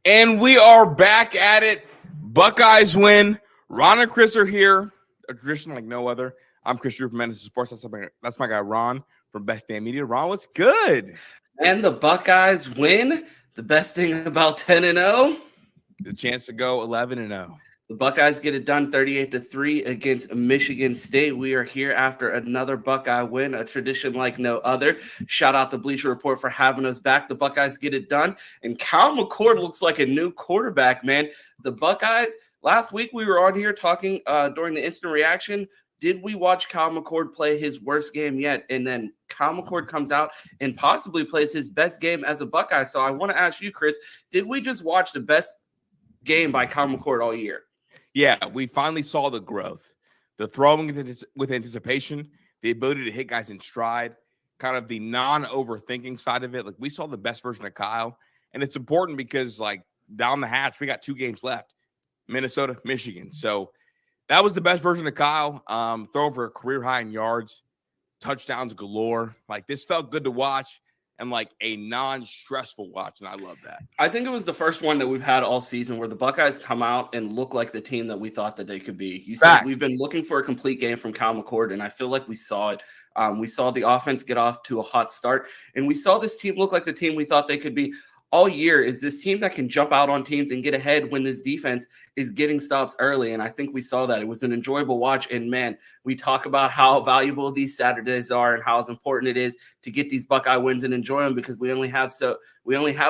And we are back at it. Buckeyes win. Ron and Chris are here. A tradition like no other. I'm Chris Drew from Henderson Sports. That's my guy, Ron, from Best Damn Media. Ron, what's good? And the Buckeyes win. The best thing about 10-0. The chance to go 11-0. The Buckeyes get it done 38-3 against Michigan State. We are here after another Buckeye win, a tradition like no other. Shout out to Bleacher Report for having us back. The Buckeyes get it done. And Cal McCord looks like a new quarterback, man. The Buckeyes, last week we were on here talking during the instant reaction. Did we watch Cal McCord play his worst game yet? And then Cal McCord comes out and possibly plays his best game as a Buckeye. So I want to ask you, Chris, did we just watch the best game by Cal McCord all year? Yeah, we finally saw the growth, the throwing with anticipation, the ability to hit guys in stride, kind of the non-overthinking side of it. Like, we saw the best version of Kyle, and it's important because, like, down the hatch, we got 2 games left, Minnesota, Michigan. So that was the best version of Kyle, throwing for a career high in yards, touchdowns galore. Like, this felt good to watch. And like a non-stressful watch, and I love that. I think it was the first one that we've had all season where the Buckeyes come out and look like the team that we thought that they could be. You said we've been looking for a complete game from Cal McCord, and I feel like we saw it. We saw the offense get off to a hot start, and we saw this team look like the team we thought they could be all year. Is this team that can jump out on teams and get ahead when this defense is getting stops early, and I think we saw that. It was an enjoyable watch, and man, we talk about how valuable these Saturdays are and how important it is to get these Buckeye wins and enjoy them because we only have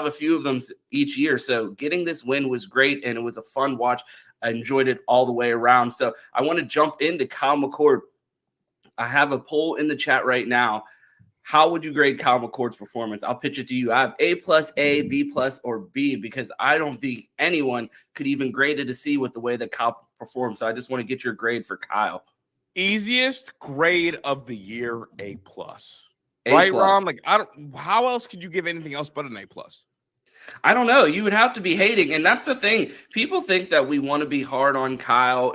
a few of them each year. So getting this win was great, and it was a fun watch. I enjoyed it all the way around. So I want to jump into Cal McCord. I have a poll in the chat right now. How would you grade Cal McCord's performance? I'll pitch it to you. I have A+, A, B+, or B because I don't think anyone could even grade it to C with the way that Kyle performed. So I just want to get your grade for Kyle. Easiest grade of the year, A+. Right, Ron? Like, how else could you give anything else but an A+? I don't know. You would have to be hating. And that's the thing. People think that we want to be hard on Kyle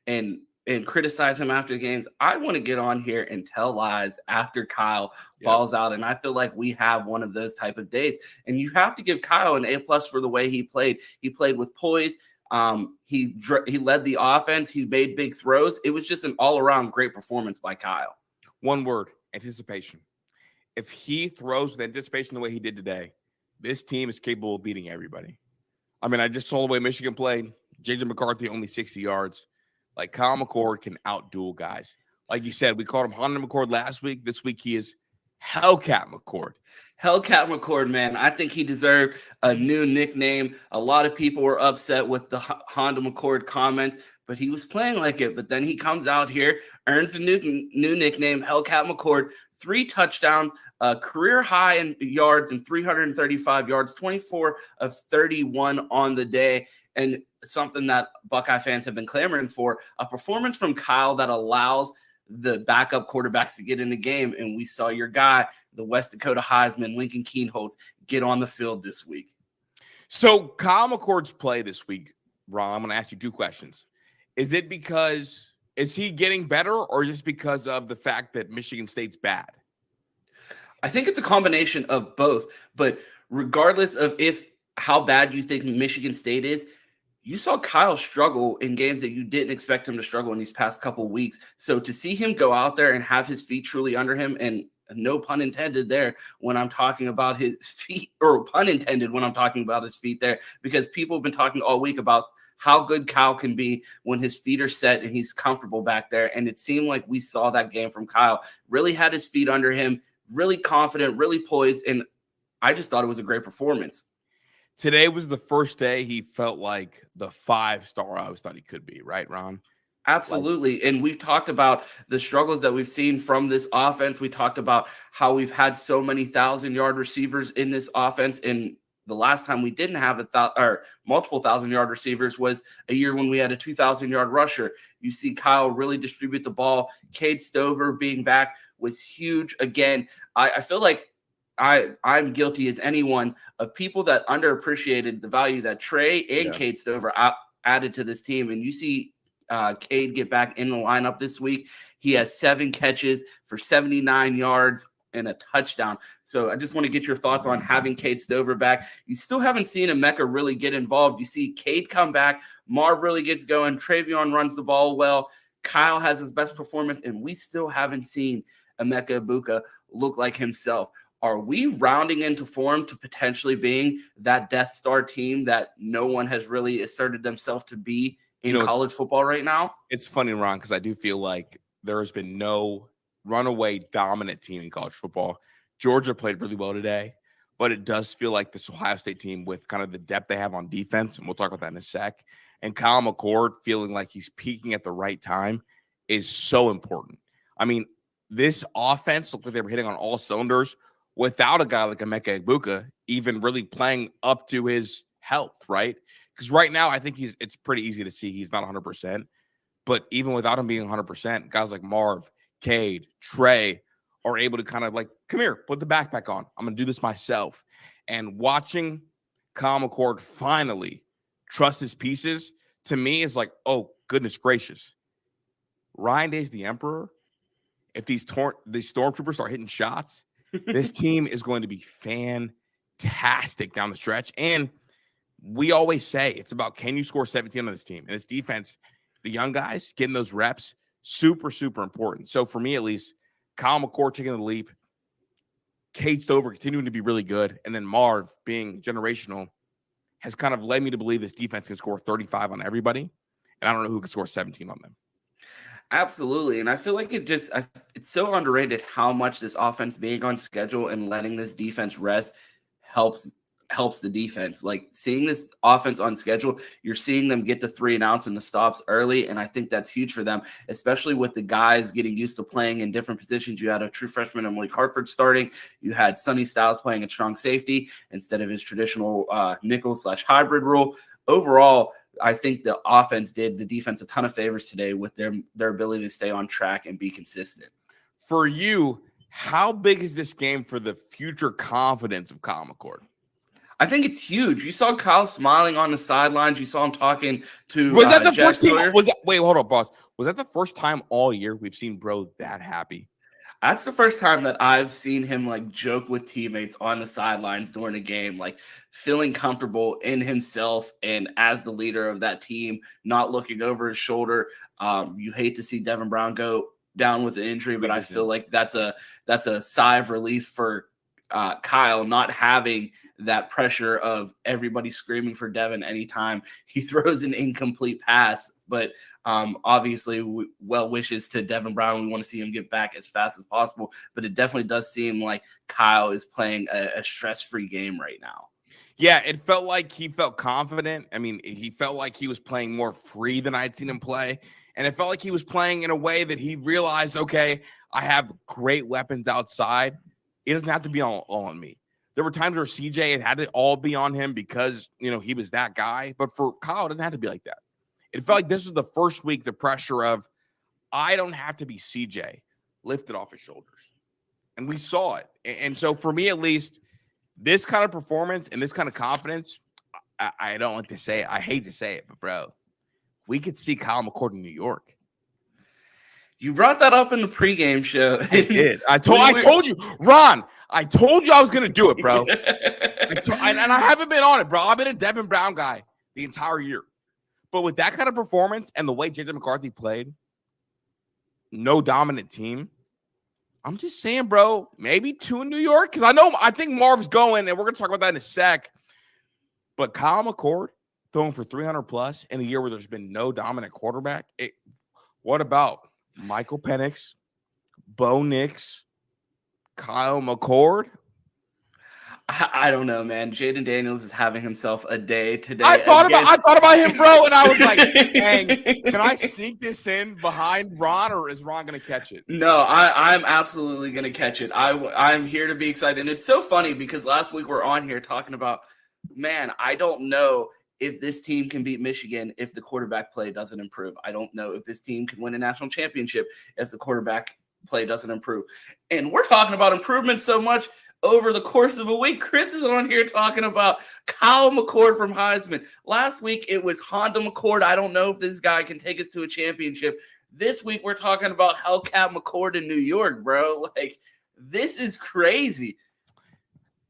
and criticize him after games. I want to get on here and tell lies after Kyle balls out. And I feel like we have one of those type of days. And you have to give Kyle an A+ for the way he played. He played with poise. He led the offense. He made big throws. It was just an all-around great performance by Kyle. One word, anticipation. If he throws with anticipation the way he did today, this team is capable of beating everybody. I mean, I just saw the way Michigan played. J.J. McCarthy, only 60 yards. Like, Kyle McCord can outduel guys. Like you said, we called him Honda McCord last week. This week he is Hellcat McCord. Hellcat McCord, man. I think he deserved a new nickname. A lot of people were upset with the Honda McCord comments, but he was playing like it. But then he comes out here, earns a new nickname, Hellcat McCord. 3 touchdowns, a career high in yards and 335 yards, 24 of 31 on the day. And something that Buckeye fans have been clamoring for, a performance from Kyle that allows the backup quarterbacks to get in the game. And we saw your guy, the West Dakota Heisman, Lincoln Keenholz, get on the field this week. So Kyle McCord's play this week, Ron, I'm going to ask you 2 questions. Is he getting better, or just because of the fact that Michigan State's bad? I think it's a combination of both. But regardless of how bad you think Michigan State is, you saw Kyle struggle in games that you didn't expect him to struggle in these past couple of weeks. So to see him go out there and have his feet truly under him, and no pun intended there when I'm talking about his feet, or pun intended when I'm talking about his feet there, because people have been talking all week about how good Kyle can be when his feet are set and he's comfortable back there. And it seemed like we saw that game from Kyle. Really had his feet under him, really confident, really poised. And I just thought it was a great performance. Today was the first day he felt like the 5-star I always thought he could be, right, Ron? Absolutely. And we've talked about the struggles that we've seen from this offense. We talked about how we've had so many 1,000-yard receivers in this offense. And the last time we didn't have multiple 1,000-yard receivers was a year when we had a 2,000-yard rusher. You see Kyle really distribute the ball. Kade Stover being back was huge. Again, I feel like I'm guilty as anyone of people that underappreciated the value that Trey and Kade Stover added to this team. And you see Kade get back in the lineup this week. He has 7 catches for 79 yards and a touchdown. So I just want to get your thoughts on having Kade Stover back. You still haven't seen Emeka really get involved. You see Kade come back. Marv really gets going. TreVeyon runs the ball well. Kyle has his best performance, and we still haven't seen Emeka Egbuka look like himself. Are we rounding into form to potentially being that Death Star team that no one has really asserted themselves to be in college football right now? It's funny, Ron, because I do feel like there has been no runaway dominant team in college football. Georgia played really well today, but it does feel like this Ohio State team, with kind of the depth they have on defense, and we'll talk about that in a sec, and Kyle McCord feeling like he's peaking at the right time is so important. I mean, this offense looked like they were hitting on all cylinders without a guy like Emeka Egbuka even really playing up to his health, right? Because right now, I think it's pretty easy to see he's not 100%. But even without him being 100%, guys like Marv, Kade, Trey are able to kind of like, come here, put the backpack on. I'm going to do this myself. And watching Kyle McCord finally trust his pieces, to me, is like, oh, goodness gracious. Ryan Day's the emperor. If these stormtroopers start hitting shots, this team is going to be fantastic down the stretch. And we always say it's about, can you score 17 on this team? And this defense, the young guys getting those reps, super, super important. So for me, at least, Kyle McCord taking the leap, Kade Stover continuing to be really good, and then Marv being generational has kind of led me to believe this defense can score 35 on everybody. And I don't know who can score 17 on them. Absolutely. And I feel like it's so underrated how much this offense being on schedule and letting this defense rest helps the defense. Like, seeing this offense on schedule, you're seeing them get the 3 and outs and the stops early. And I think that's huge for them, especially with the guys getting used to playing in different positions. You had a true freshman, Emily Hartford, starting. You had Sonny Styles playing a strong safety instead of his traditional nickel/hybrid role. Overall, I think the offense did the defense a ton of favors today with their ability to stay on track and be consistent. For you, how big is this game for the future confidence of Kyle McCord? I think it's huge. You saw Kyle smiling on the sidelines. You saw him talking to Was that the Jack first Sawyer. time? Wait, hold up, boss. Was that the first time all year we've seen bro that happy? That's the first time that I've seen him like joke with teammates on the sidelines during a game, like feeling comfortable in himself and as the leader of that team, not looking over his shoulder. You hate to see Devin Brown go down with an injury, but I feel like that's a sigh of relief for Kyle, not having that pressure of everybody screaming for Devin anytime he throws an incomplete pass. But obviously, well wishes to Devin Brown. We want to see him get back as fast as possible. But it definitely does seem like Kyle is playing a stress-free game right now. Yeah, it felt like he felt confident. I mean, he felt like he was playing more free than I had seen him play. And it felt like he was playing in a way that he realized, okay, I have great weapons outside. It doesn't have to be all on me. There were times where CJ had to all be on him because, he was that guy. But for Kyle, it didn't have to be like that. It felt like this was the first week, the pressure of, I don't have to be CJ, lifted off his shoulders. And we saw it. And so for me, at least, this kind of performance and this kind of confidence, I don't like to say it. I hate to say it, but bro, we could see Kyle McCord in New York. You brought that up in the pregame show. I did. I told you, Ron. I told you I was going to do it, bro. And I haven't been on it, bro. I've been a Devin Brown guy the entire year. But with that kind of performance and the way J.J. McCarthy played, no dominant team, I'm just saying, bro, maybe 2 in New York. Because I think Marv's going, and we're going to talk about that in a sec. But Kyle McCord throwing for 300+ in a year where there's been no dominant quarterback. What about Michael Penix, Bo Nix, Kyle McCord? I don't know, man. Jaden Daniels is having himself a day today. I thought about him, bro, and I was like, dang, can I sneak this in behind Ron, or is Ron going to catch it? No, I'm absolutely going to catch it. I'm here to be excited. And it's so funny because last week we're on here talking about, man, I don't know if this team can beat Michigan if the quarterback play doesn't improve. I don't know if this team can win a national championship if the quarterback play doesn't improve. And we're talking about improvements so much over the course of a week. Chris is on here talking about Kyle McCord from Heisman. Last week, it was Honda McCord. I don't know if this guy can take us to a championship. This week, we're talking about Hellcat McCord in New York, bro. Like, This is crazy.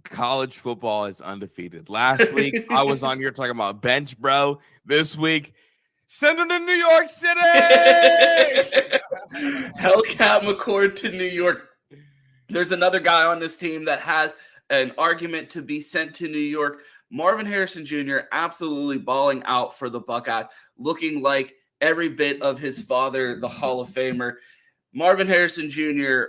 College football is undefeated. Last week, I was on here talking about bench, bro. This week, send him to New York City. Hellcat McCord to New York. There's another guy on this team that has an argument to be sent to New York. Marvin Harrison Jr. absolutely balling out for the Buckeyes, looking like every bit of his father, the Hall of Famer. Marvin Harrison Jr.,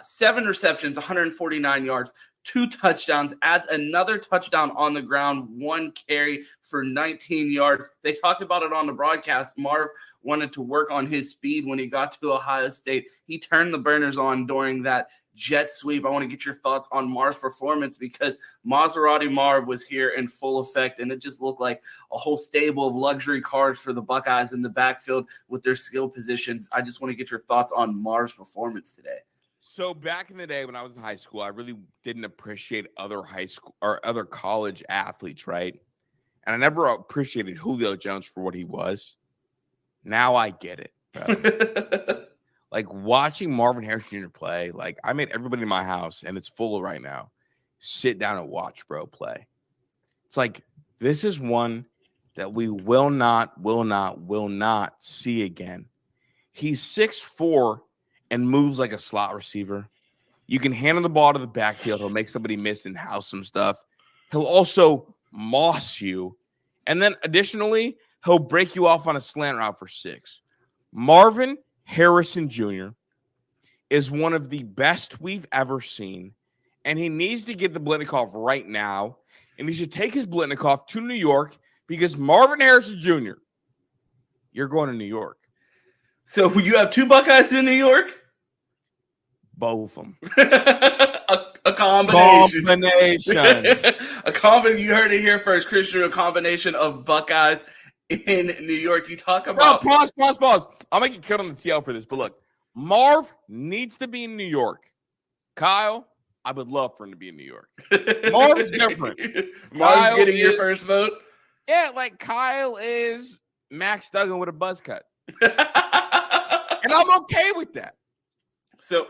7 receptions, 149 yards, 2 touchdowns, adds another touchdown on the ground, 1 carry for 19 yards. They talked about it on the broadcast. Marv wanted to work on his speed when he got to Ohio State. He turned the burners on during that jet sweep. I want to get your thoughts on Marv's performance because Maserati Marv was here in full effect, and it just looked like a whole stable of luxury cars for the Buckeyes in the backfield with their skill positions. I just want to get your thoughts on Marv's performance today. So back in the day when I was in high school, I really didn't appreciate other high school or other college athletes, right? And I never appreciated Julio Jones for what he was. Now I get it, bro. Like watching Marvin Harrison Jr. play, like I made everybody in my house, and it's full right now, sit down and watch bro play. It's like this is one that we will not see again. He's 6'4" and moves like a slot receiver. You can hand him the ball to the backfield. He'll make somebody miss and house some stuff. He'll also moss you. And then additionally, he'll break you off on a slant route for 6. Marvin Harrison Jr. is one of the best we've ever seen. And he needs to get the Blitnikoff right now. And he should take his Blitnikoff to New York because Marvin Harrison Jr., you're going to New York. So you have 2 Buckeyes in New York? Both of them. a combination. A combination. You heard it here first, Christian. A combination of Buckeyes in New York. You talk about. No, pause. I'll make it cut on the TL for this. But look, Marv needs to be in New York. Kyle, I would love for him to be in New York. Marv is different. Marv's getting your first vote? Yeah, like Kyle is Max Duggan with a buzz cut. And I'm okay with that. So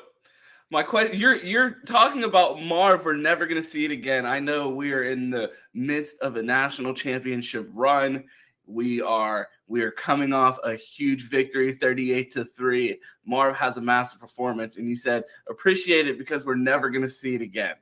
my question, you're talking about Marv. We're never going to see it again. I know we are in the midst of a national championship run. We are coming off a huge victory, 38-3. Marv has a massive performance, and you said appreciate it because we're never going to see it again.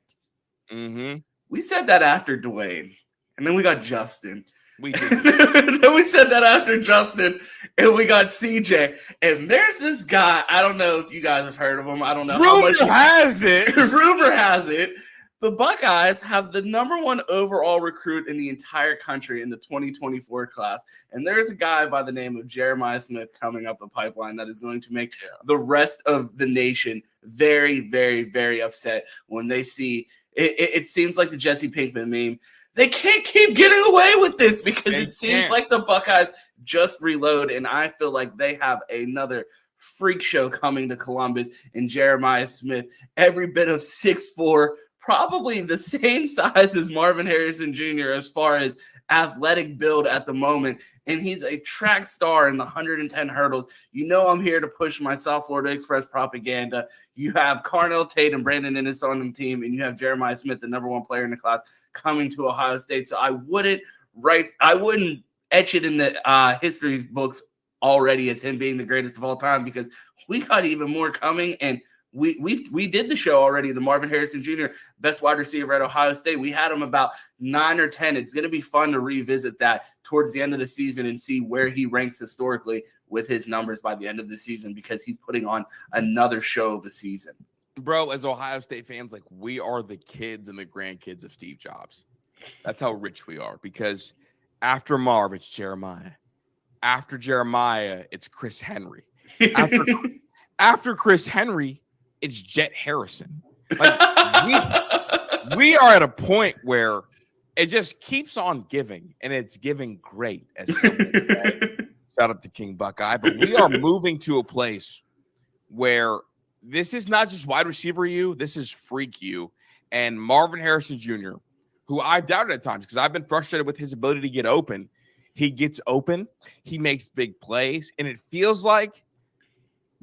Mm-hmm. We said that after Dwayne, and then we got Justin. We did. Then we said that after Justin, and we got CJ. And there's this guy. I don't know if you guys have heard of him. I don't know. Rumor has it. Rumor has it. The Buckeyes have the #1 overall recruit in the entire country in the 2024 class. And there's a guy by the name of Jeremiah Smith coming up the pipeline that is going to make the rest of the nation very, very, very upset when they see it. It seems like the Jesse Pinkman meme. They can't keep getting away with this because it seems like the Buckeyes just reload, and I feel like they have another freak show coming to Columbus. And Jeremiah Smith, every bit of 6'4", probably the same size as Marvin Harrison Jr. as far as athletic build at the moment, and he's a track star in the 110 hurdles. You know I'm here to push my South Florida Express propaganda. You have Carnell Tate and Brandon Ennis on the team, and you have Jeremiah Smith, the #1 player in the class, coming to Ohio State. So I wouldn't etch it in the history books already as him being the greatest of all time because we got even more coming. And we did the show already, the Marvin Harrison Jr. best wide receiver at Ohio State. We had him about 9 or 10. It's going to be fun to revisit that towards the end of the season and see where he ranks historically with his numbers by the end of the season because he's putting on another show of a season. Bro, as Ohio State fans, like we are the kids and the grandkids of Steve Jobs. That's how rich we are because after Marv, it's Jeremiah. After Jeremiah, it's Chris Henry. After Chris Henry, it's Jet Harrison. Like we are at a point where it just keeps on giving, and it's giving great. As shout out to King Buckeye, but we are moving to a place where this is not just wide receiver you, this is freak you. And Marvin Harrison Jr., who I've doubted at times because I've been frustrated with his ability to get open. He gets open, he makes big plays, and it feels like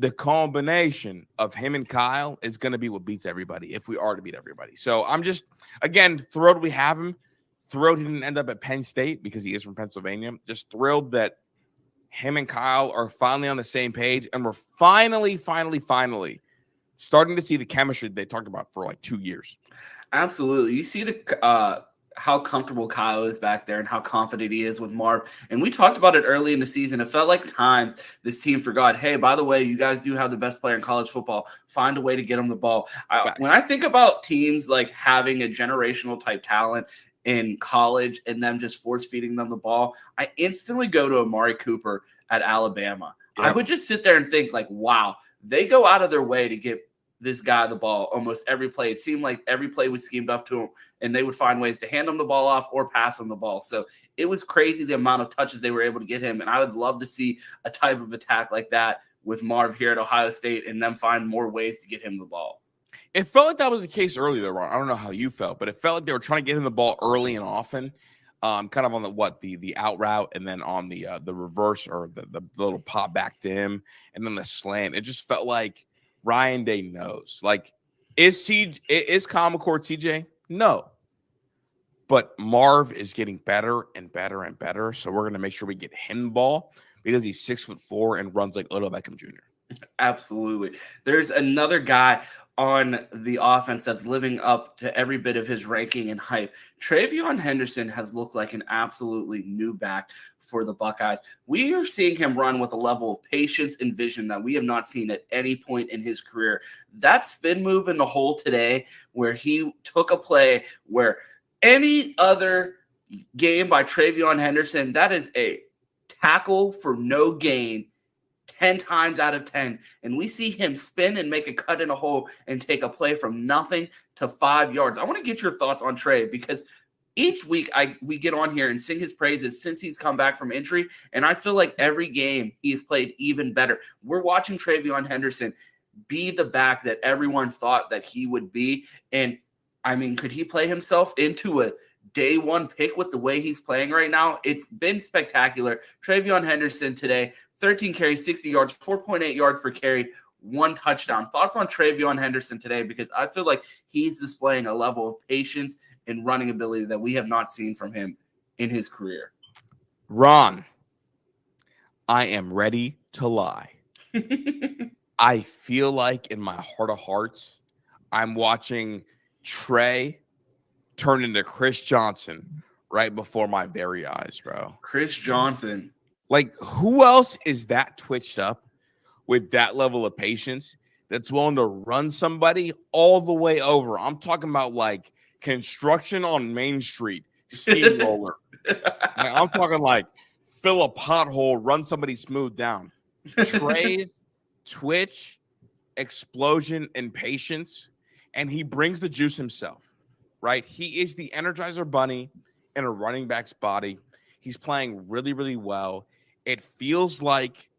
the combination of him and Kyle is going to be what beats everybody if we are to beat everybody. So I'm just, again, thrilled we have him. Thrilled he didn't end up at Penn State because he is from Pennsylvania. Just thrilled that him and Kyle are finally on the same page. And we're finally starting to see the chemistry they talked about for like 2 years. Absolutely. You see the how comfortable Kyle is back there and how confident he is with Marv. And we talked about it early in the season. It felt like times this team forgot, hey, by the way, you guys do have the best player in college football. Find a way to get him the ball. When I think about teams like having a generational type talent in college and them just force feeding them the ball, I instantly go to Amari Cooper at Alabama. Yep. I would just sit there and think like, wow, they go out of their way to get this guy the ball almost every play. It seemed like every play was schemed up to him, and they would find ways to hand him the ball off or pass him the ball. So it was crazy the amount of touches they were able to get him, and I would love to see a type of attack like that with Marv here at Ohio State and them find more ways to get him the ball. It felt like that was the case earlier, Ron. I don't know how you felt, but it felt like they were trying to get him the ball early and often, kind of on the out route, and then on the reverse or the little pop back to him, and then the slant. It just felt like Ryan Day knows. Like, is Kyle McCord CJ? No. But Marv is getting better and better and better. So we're going to make sure we get him the ball because he's 6'4" and runs like Odell Beckham Jr. Absolutely. There's another guy on the offense that's living up to every bit of his ranking and hype. TreVeyon Henderson has looked like an absolutely new back for the Buckeyes. We are seeing him run with a level of patience and vision that we have not seen at any point in his career. That spin move in the hole today, where he took a play where any other game by TreVeyon Henderson, that is a tackle for no gain 10 times out of 10. And we see him spin and make a cut in a hole and take a play from nothing to 5 yards. I want to get your thoughts on Trey, because each week we get on here and sing his praises since he's come back from injury, and I feel like every game he's played even better. We're watching TreVeyon Henderson be the back that everyone thought that he would be, and I mean, could he play himself into a day one pick with the way he's playing right now? It's been spectacular. TreVeyon Henderson today, 13 carries, 60 yards, 4.8 yards per carry, 1 touchdown. Thoughts on TreVeyon Henderson today? Because I feel like he's displaying a level of patience and running ability that we have not seen from him in his career. Ron, I am ready to lie. I feel like in my heart of hearts, I'm watching Trey turn into Chris Johnson right before my very eyes, bro. Chris Johnson. Like, who else is that twitched up with that level of patience that's willing to run somebody all the way over? I'm talking about like construction on Main Street, steamroller. I'm talking like fill a pothole, run somebody smooth down. Trey's twitch, explosion, and patience, and he brings the juice himself, right? He is the Energizer Bunny in a running back's body. He's playing really, really well. It feels like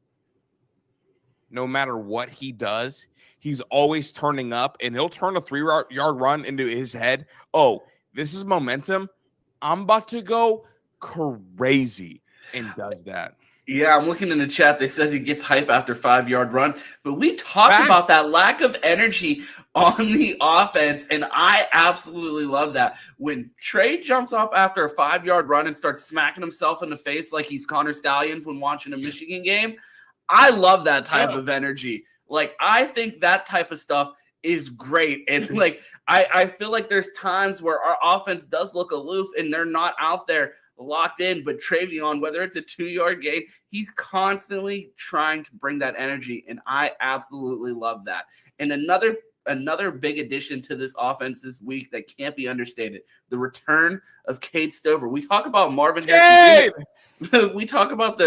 no matter what he does, he's always turning up, and he'll turn a 3-yard run into his head. Oh, this is momentum. I'm about to go crazy, and does that. Yeah, I'm looking in the chat. They says he gets hype after 5-yard run, but we talked about that lack of energy on the offense, and I absolutely love that. When Trey jumps up after a 5-yard run and starts smacking himself in the face like he's Connor Stallions when watching a Michigan game, I love that type of energy. Like, I think that type of stuff is great. And like, I feel like there's times where our offense does look aloof and they're not out there locked in, but TreVeyon, whether it's a 2-yard gain, he's constantly trying to bring that energy, and I absolutely love that. And another big addition to this offense this week that can't be understated, the return of Kade Stover. We talk about Marvin Harrison Jr. We talk about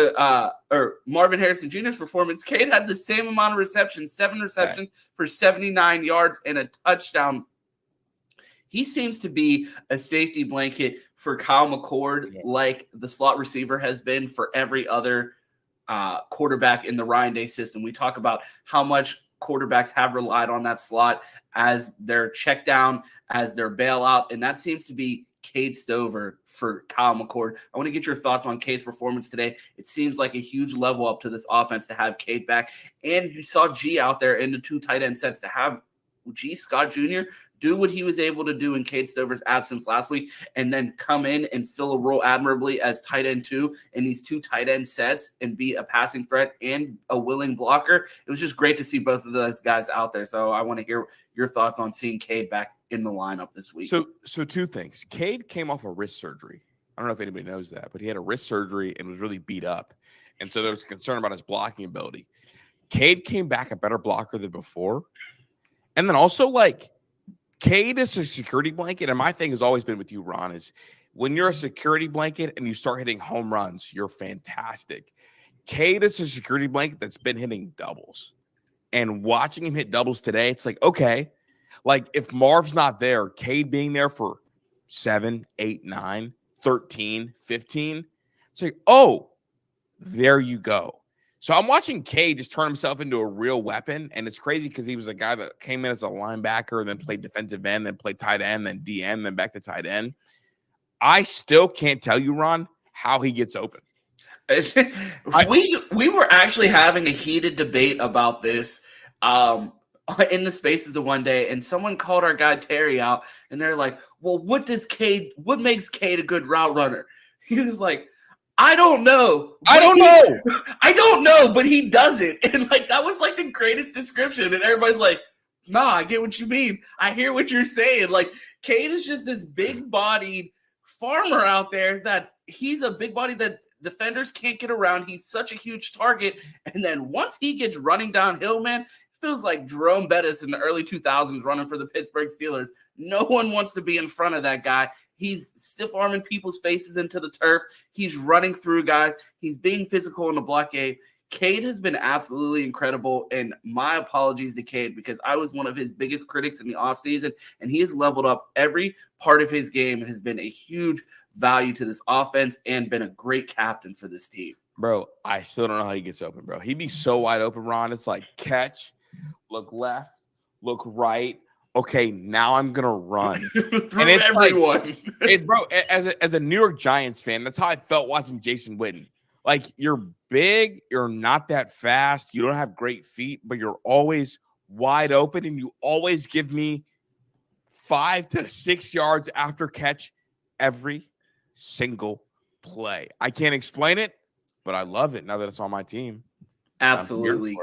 Marvin Harrison Jr.'s performance. Kade had the same amount of receptions, 7 receptions for 79 yards and a touchdown. He seems to be a safety blanket for Kyle McCord, like the slot receiver has been for every other quarterback in the Ryan Day system. We talk about how much quarterbacks have relied on that slot as their check down, as their bailout, and that seems to be Kade Stover for Kyle McCord. I want to get your thoughts on Cade's performance today. It seems like a huge level up to this offense to have Cade back. And you saw G out there in the 2 tight end sets to have G. Scott Jr. do what he was able to do in Kade Stover's absence last week and then come in and fill a role admirably as tight end 2 in these 2 tight end sets and be a passing threat and a willing blocker. It was just great to see both of those guys out there. So I want to hear your thoughts on seeing Cade back in the lineup this week. So 2 things. Cade came off a wrist surgery. I don't know if anybody knows that, but he had a wrist surgery and was really beat up. And so there was concern about his blocking ability. Cade came back a better blocker than before. And then also, like, Cade is a security blanket. And my thing has always been with you, Ron, is when you're a security blanket and you start hitting home runs, you're fantastic. Cade is a security blanket that's been hitting doubles. And watching him hit doubles today, it's like, okay, like if Marv's not there, Cade being there for 7, 8, 9, 13, 15, it's like, oh, there you go. So I'm watching Cade just turn himself into a real weapon, and it's crazy because he was a guy that came in as a linebacker, then played defensive end, then played tight end, then DN, then back to tight end. I still can't tell you, Ron, how he gets open. We were actually having a heated debate about this in the spaces the one day, and someone called our guy Terry out, and they're like, well, what makes Cade a good route runner? He was like, I don't know. I don't know, but he does it. And like that was like the greatest description. And everybody's like, nah, I get what you mean. I hear what you're saying. Like Cade is just this big-bodied farmer out there that he's a big body that defenders can't get around. He's such a huge target. And then once he gets running downhill, man, it feels like Jerome Bettis in the early 2000s running for the Pittsburgh Steelers. No one wants to be in front of that guy. He's stiff-arming people's faces into the turf. He's running through guys. He's being physical in the blockade. Cade has been absolutely incredible, and my apologies to Cade because I was one of his biggest critics in the offseason, and he has leveled up every part of his game and has been a huge value to this offense and been a great captain for this team. Bro, I still don't know how he gets open, bro. He'd be so wide open, Ron. It's like catch, look left, look right. Okay, now I'm gonna run through and it's everyone. Like, bro, as a New York Giants fan, that's how I felt watching Jason Witten. Like you're big, you're not that fast, you don't have great feet, but you're always wide open, and you always give me 5 to 6 yards after catch every single play. I can't explain it, but I love it now that it's on my team. Absolutely.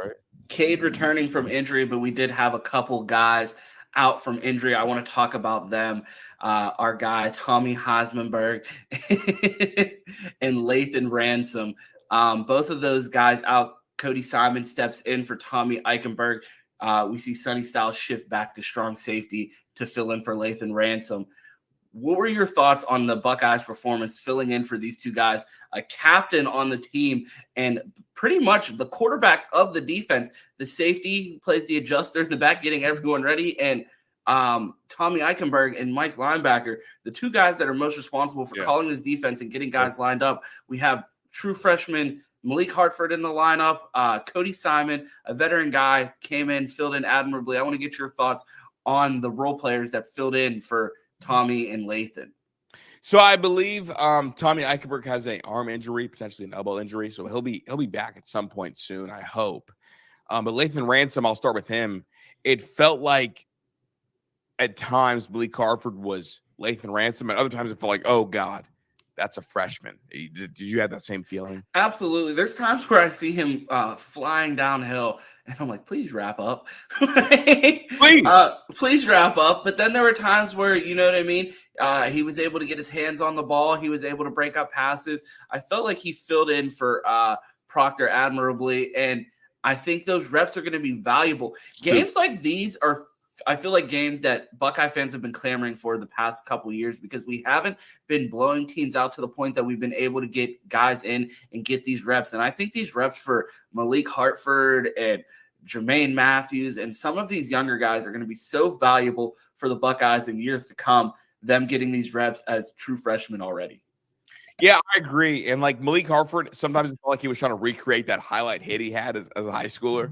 Cade returning from injury, but we did have a couple guys out from injury. I want to talk about them. Our guy, Tommy Heismanberg and Lathan Ransom. Both of those guys out. Cody Simon steps in for Tommy Eichenberg. We see Sonny Styles shift back to strong safety to fill in for Lathan Ransom. What were your thoughts on the Buckeyes' performance filling in for these two guys, a captain on the team and pretty much the quarterbacks of the defense? The safety plays the adjuster in the back, getting everyone ready, and Tommy Eichenberg and Mike Linebacker, the two guys that are most responsible for calling this defense and getting guys lined up. We have true freshman Malik Hartford in the lineup. Cody Simon, a veteran guy, came in, filled in admirably. I want to get your thoughts on the role players that filled in for Tommy and Lathan. So I believe Tommy Eichenberg has an arm injury, potentially an elbow injury, so he'll be back at some point soon, I hope. But Lathan Ransom, I'll start with him. It felt like at times Malik Hartford was Lathan Ransom, and other times it felt like, oh God, that's a freshman. Did you have that same feeling? Absolutely. There's times where I see him flying downhill, and I'm like, please wrap up. Please wrap up. But then there were times where, you know what I mean? He was able to get his hands on the ball. He was able to break up passes. I felt like he filled in for Proctor admirably, and I think those reps are going to be valuable. Games like these are, I feel like, games that Buckeye fans have been clamoring for the past couple of years because we haven't been blowing teams out to the point that we've been able to get guys in and get these reps. And I think these reps for Malik Hartford and Jermaine Matthews and some of these younger guys are going to be so valuable for the Buckeyes in years to come, them getting these reps as true freshmen already. Yeah, I agree. And like Malik Hartford, sometimes it felt like he was trying to recreate that highlight hit he had as a high schooler.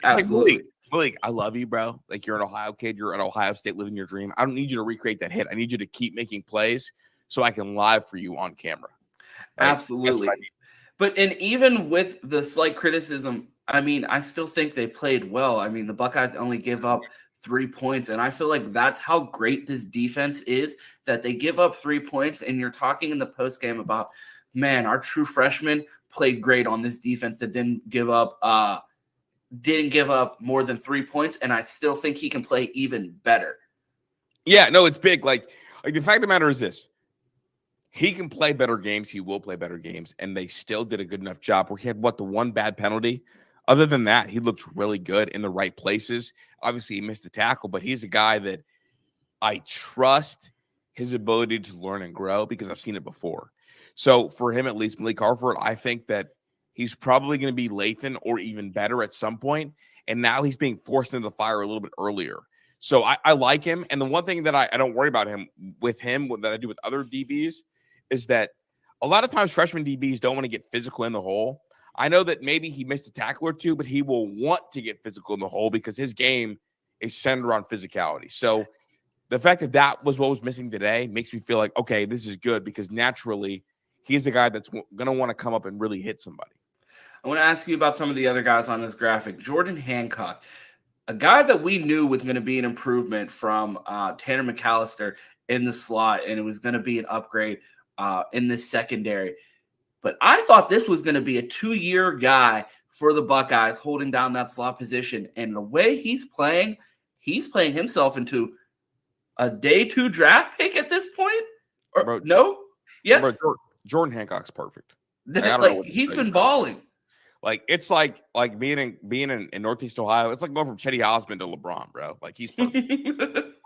Absolutely. Like, Malik, I love you, bro. Like, you're an Ohio kid. You're at Ohio State living your dream. I don't need you to recreate that hit. I need you to keep making plays so I can live for you on camera. Right? Absolutely. But and even with the slight criticism, I mean, I still think they played well. I mean, the Buckeyes only give up 3 points, and I feel like that's how great this defense is, that they give up 3 points, and you're talking in the postgame about, man, our true freshman played great on this defense that didn't give up more than 3 points, and I still think he can play even better. Yeah, no, it's big. Like the fact of the matter is this. He can play better games. He will play better games. And they still did a good enough job where he had, the one bad penalty. Other than that, he looked really good in the right places. Obviously, he missed the tackle, but he's a guy that I trust his ability to learn and grow because I've seen it before. So for him, at least, Malik Harford, I think that he's probably going to be Lathan or even better at some point. And now he's being forced into the fire a little bit earlier. So I like him. And the one thing that I don't worry about with him that I do with other DBs is that a lot of times freshman DBs don't want to get physical in the hole. I know that maybe he missed a tackle or two, but he will want to get physical in the hole because his game is centered around physicality. So the fact that that was what was missing today makes me feel like, okay, this is good because naturally he's a guy that's going to want to come up and really hit somebody. I want to ask you about some of the other guys on this graphic. Jordan Hancock, a guy that we knew was going to be an improvement from Tanner McAllister in the slot, and it was going to be an upgrade in this secondary. But I thought this was going to be a 2-year guy for the Buckeyes holding down that slot position. And the way he's playing himself into a day 2 draft pick at this point. Or bro, no? Yes. Bro, Jordan Hancock's perfect. Like he's been balling. Like it's like being in Northeast Ohio. It's like going from Chetty Osmond to LeBron, bro. Like he's perfect.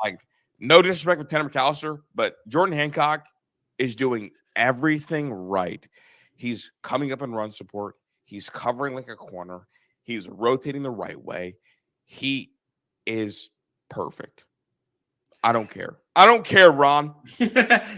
Like no disrespect with Tanner McAllister, but Jordan Hancock is doing everything right. He's coming up in run support. He's covering like a corner. He's rotating the right way. He is perfect. I don't care. I don't care, Ron.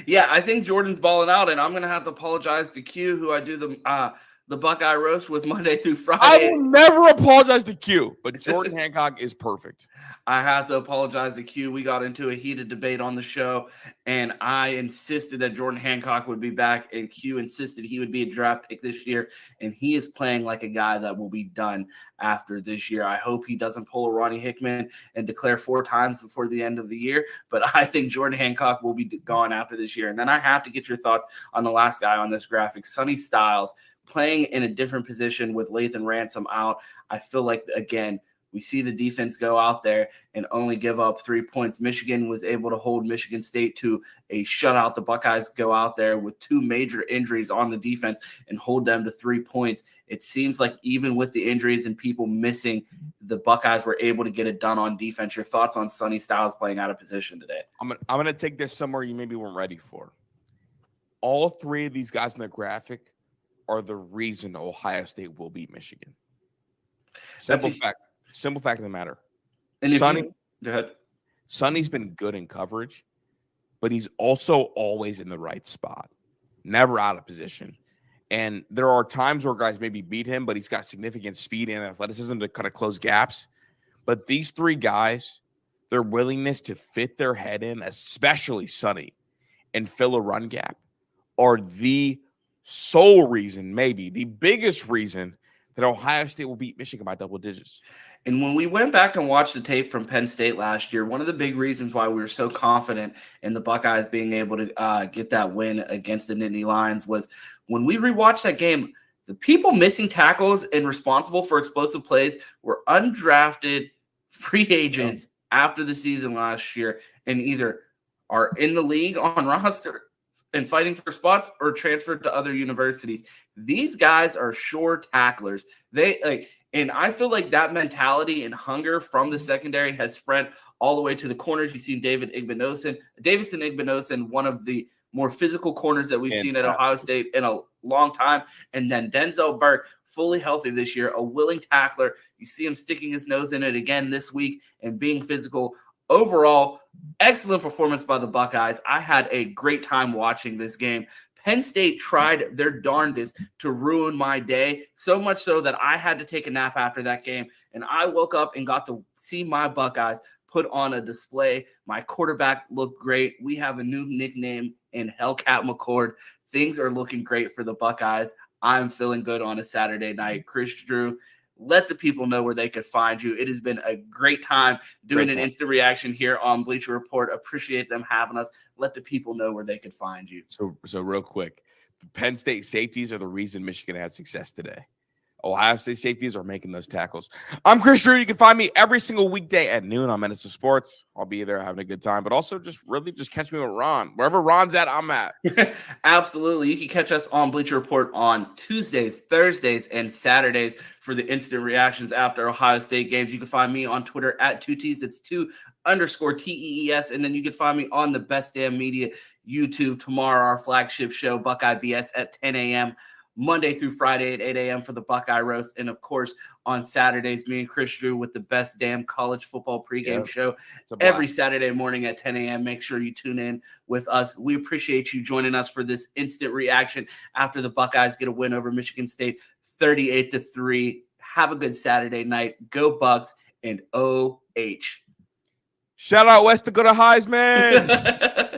Yeah, I think Jordan's balling out, and I'm going to have to apologize to Q, who I do the Buckeye roast with Monday through Friday. I will never apologize to Q, but Jordan Hancock is perfect. I have to apologize to Q. We got into a heated debate on the show, and I insisted that Jordan Hancock would be back, and Q insisted he would be a draft pick this year, and he is playing like a guy that will be done after this year. I hope he doesn't pull a Ronnie Hickman and declare 4 times before the end of the year, but I think Jordan Hancock will be gone after this year. And then I have to get your thoughts on the last guy on this graphic, Sonny Styles, playing in a different position with Lathan Ransom out. I feel like, again, we see the defense go out there and only give up 3 points. Michigan was able to hold Michigan State to a shutout. The Buckeyes go out there with 2 major injuries on the defense and hold them to 3 points. It seems like even with the injuries and people missing, the Buckeyes were able to get it done on defense. Your thoughts on Sonny Styles playing out of position today? I'm gonna take this somewhere you maybe weren't ready for. All 3 of these guys in the graphic are the reason Ohio State will beat Michigan. Simple fact of the matter. And Sonny, go ahead. Sonny's been good in coverage, but he's also always in the right spot, never out of position. And there are times where guys maybe beat him, but he's got significant speed and athleticism to kind of close gaps. But these 3 guys, their willingness to fit their head in, especially Sonny, and fill a run gap, are the sole reason, maybe the biggest reason, that Ohio State will beat Michigan by double digits. And when we went back and watched the tape from Penn State last year, one of the big reasons why we were so confident in the Buckeyes being able to get that win against the Nittany Lions was when we rewatched that game, the people missing tackles and responsible for explosive plays were undrafted free agents after the season last year and either are in the league on roster and fighting for spots or transferred to other universities. These guys are sure tacklers. And I feel like that mentality and hunger from the secondary has spread all the way to the corners. You've seen Davison Igbinosun, one of the more physical corners that we've seen at Ohio State in a long time. And then Denzel Burke, fully healthy this year, a willing tackler. You see him sticking his nose in it again this week and being physical. Overall, excellent performance by the Buckeyes. I had a great time watching this game. Penn State tried their darndest to ruin my day, so much so that I had to take a nap after that game. And I woke up and got to see my Buckeyes put on a display. My quarterback looked great. We have a new nickname in Hellcat McCord. Things are looking great for the Buckeyes. I'm feeling good on a Saturday night. Chris Drew, let the people know where they could find you. It has been a great time doing an instant reaction here on Bleacher Report. Appreciate them having us. Let the people know where they could find you. So real quick, the Penn State safeties are the reason Michigan had success today. Ohio State safeties are making those tackles. I'm Chris Drew. You can find me every single weekday at noon on Menace to Sports. I'll be there having a good time, but also just catch me with Ron. Wherever Ron's at, I'm at. Absolutely. You can catch us on Bleacher Report on Tuesdays, Thursdays, and Saturdays for the instant reactions after Ohio State games. You can find me on Twitter at 2Ts. It's 2_TEES. And then you can find me on the Best Damn Media YouTube tomorrow, our flagship show, Buckeye BS at 10 a.m. Monday through Friday at 8 a.m. for the Buckeye Roast. And, of course, on Saturdays, me and Chris Drew with the Best Damn College Football pregame show every Saturday morning at 10 a.m. Make sure you tune in with us. We appreciate you joining us for this instant reaction after the Buckeyes get a win over Michigan State 38-3. Have a good Saturday night. Go Bucks and OH. Shout out West to go to Heisman.